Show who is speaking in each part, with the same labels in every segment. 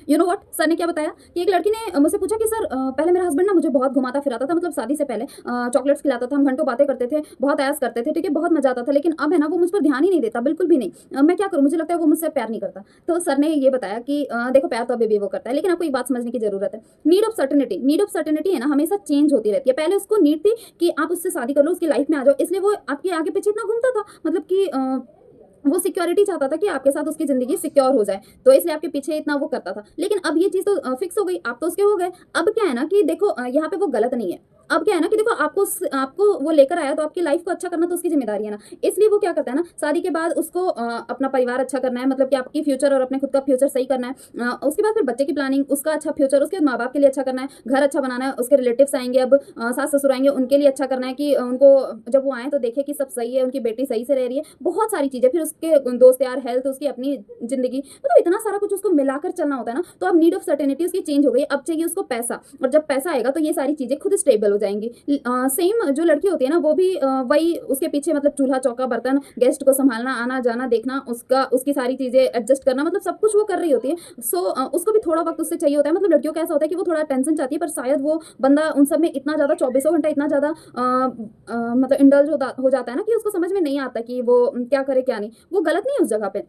Speaker 1: You know what, sir ने क्या बताया कि एक लड़की ने मुझसे पूछा कि सर पहले मेरा हस्बैंड ना मुझे बहुत घुमाता फिराता था, मतलब शादी से पहले चॉकलेट्स खिलाता था, हम घंटों बातें करते थे, बहुत ऐश करते थे, ठीक है, बहुत मजा आता था, लेकिन अब है ना वो मुझ पर ध्यान ही नहीं देता, बिल्कुल भी नहीं। मैं क्या करूँ, मुझे लगता है वो मुझसे प्यार नहीं करता। तो सर ने ये बताया कि देखो प्यार तो अभी भी वो करता है, लेकिन आपको एक बात समझने की जरूरत है। नीड ऑफ सर्टेनिटी है ना, हमेशा चेंज होती रहती है। पहले उसको नीड थी कि आप उससे शादी कर लो, उसकी लाइफ में आ जाओ, इसलिए वो आपके आगे पीछे इतना घूमता था, मतलब कि वो सिक्योरिटी चाहता था कि आपके साथ उसकी जिंदगी सिक्योर हो जाए, तो इसलिए आपके पीछे इतना वो करता था। लेकिन अब ये चीज तो फिक्स हो गई, आप तो उसके हो गए। अब क्या है ना कि देखो यहाँ पे वो गलत नहीं है। अब क्या है ना कि देखो आपको वो लेकर आया, तो आपकी लाइफ को अच्छा करना तो उसकी जिम्मेदारी है ना। इसलिए वो क्या करता है ना, शादी के बाद उसको अपना परिवार अच्छा करना है, मतलब कि आपकी फ्यूचर और अपने खुद का फ्यूचर सही करना है। उसके बाद फिर बच्चे की प्लानिंग, उसका अच्छा फ्यूचर, उसके माँ बाप के लिए अच्छा करना है, घर अच्छा बनाना है, उसके रिलेटिव्स आएंगे, अब सास ससुर आएंगे, उनके लिए अच्छा करना है कि उनको जब वो आए तो देखे कि सब सही है, उनकी बेटी सही से रह रही है, बहुत सारी चीजें। फिर उसके दोस्त यार, हेल्थ, उसकी अपनी जिंदगी, मतलब इतना सारा कुछ उसको मिलाकर चलना होता है ना। तो अब नीड ऑफ सर्टेनिटी उसकी चेंज हो गई, अब चाहिए उसको पैसा, और जब पैसा आएगा तो ये सारी चीजें खुद स्टेबल हो जाएंगी। सेम जो लड़की होती है ना, वो भी वही उसके पीछे, मतलब चूल्हा चौका बर्तन, गेस्ट को संभालना, आना जाना देखना, उसका उसकी सारी चीजें एडजस्ट करना, मतलब सब कुछ वो कर रही होती है। सो उसको भी थोड़ा वक्त उससे चाहिए होता है। मतलब लड़कियों का ऐसा होता है कि वो थोड़ा टेंशन चाहती है, पर शायद वो बंदा उन सब में इतना ज्यादा 24 घंटा इतना ज्यादा मतलब इंडल्ज हो जाता है ना, कि उसको समझ में नहीं आता कि वो क्या करे क्या नहीं। वो गलत नहीं है उस जगह पे,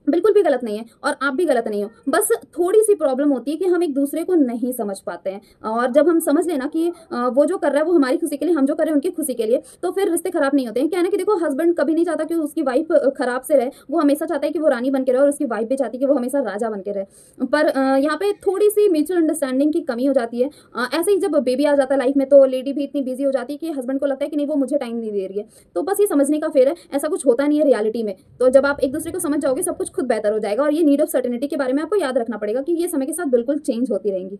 Speaker 1: बिल्कुल भी गलत नहीं है, और आप भी गलत नहीं हो। बस थोड़ी सी प्रॉब्लम होती है कि हम एक दूसरे को नहीं समझ पाते हैं, और जब हम समझ लेना कि वो जो कर रहा है वो हमारी खुशी के लिए, हम जो कर रहे हैं उनकी खुशी के लिए, तो फिर रिश्ते खराब नहीं होते हैं। क्या है ना कि देखो, हस्बैंड कभी नहीं चाहता कि उसकी वाइफ खराब से रहे, वो हमेशा चाहता है कि वो रानी बन के रहे, और उसकी वाइफ भी चाहती है कि वो हमेशा राजा बन के रहे। पर यहाँ पे थोड़ी सी म्यूचुअल अंडरस्टैंडिंग की कमी हो जाती है। ऐसे ही जब बेबी आ जाता है लाइफ में, तो लेडी भी इतनी बिजी हो जाती है कि हस्बैंड को लगता है कि नहीं, वो मुझे टाइम नहीं दे रही है। तो बस ये समझने का फेर है, ऐसा कुछ होता नहीं है रियलिटी में। तो जब आप एक दूसरे को समझ जाओगे, सब कुछ खुद बेहतर हो जाएगा। और ये नीड ऑफ सर्टेनिटी के बारे में आपको याद रखना पड़ेगा कि ये समय के साथ बिल्कुल चेंज होती रहेंगी।